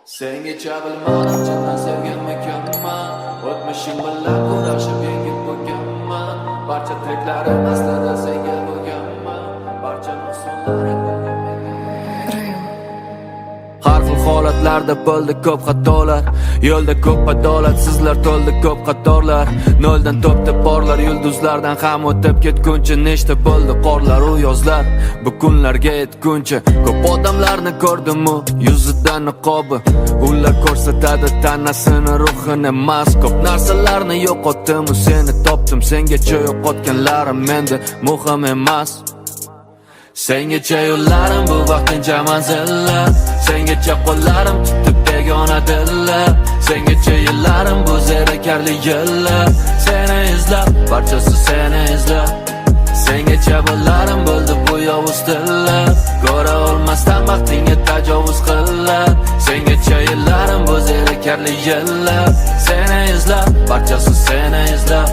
Sengacha bilmadim chindan sevganmikanman. O'tmishim bilan kurashib yengib bo'lganman. Barcha treklarim aslida senga bo'lganman. Barcha nuqsonlarim har xil holatlarda bo'ldi ko'p xatolar. Yo'lda ko'p adolatsizlar to'ldi ko'p qatorlar. Noldan topdi porlar, yulduzlardan ham o'tib ketguncha nechta bo'ldi qorlar u yozlar. Bu kunlarga yetguncha ko'p odamlarni ko'rdim-u, yuzidan niqobi. Ular ko'rsatadi tanasini, ruhini emas. Ko'p narsalarni yo'qotdim, seni topdim. Sengacha yo'qotganlarim endi muhim emas. Sengacha yo'llarim bu vaqtincha manzillar. Sengacha qo'llarim tutib begona dillar. Sengacha yillarim bu zerikarli yillar. Seni izlab, barchasi seni izlab. Sengacha bo'larim bo'ldi bu yovuz tillar. Ko'ra olmasdan vaqtingga tajovuz qillar. Sengacha yillarim bu zerikarli yillar. Seni izlab, barchasi seni izlab.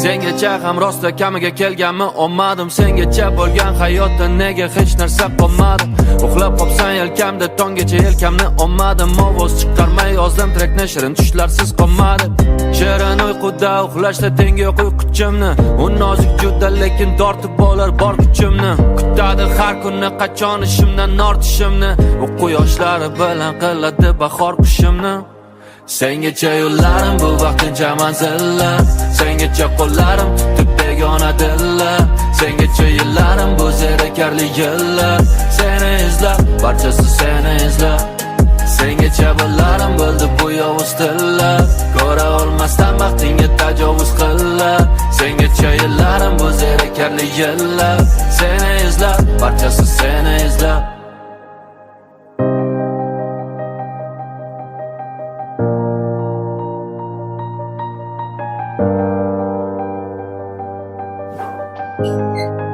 Sengacha ham rosta kamiga kelganmi olmadim. Sengacha bo'lgan hayotda nega hech narsa qolmadi. Uxlab qopsan yelkamda tonggacha yelkamni olmadim. Ovoz chiqarmay yozdim trekni, shirin tushlarsiz qolmadi. Shirin uyquda uxlashda tengi yo'q uyquchimni. U nozik juda lekin tortib olar bor kuchimni. Kutadi har kunni qachon ishimdan ortishimni. U quyoshlari bilan qiladi bahor qushimni. Sengacha yo'llarim bu vaqtincha manzillar. Sengacha qo'llarim tutib begona dillar. Sengacha yillarim bu zerikarli yillar. Seni izlab, barchasi seni izlab. Sengacha bo'larim bo'ldi bu yovuz tillar. Ko'ra olmasdan vaqtingga tajovuz qillar. Sengacha yillarim bu zerikarli yillar. Seni izlab, barchasi seni izlab. Thank you.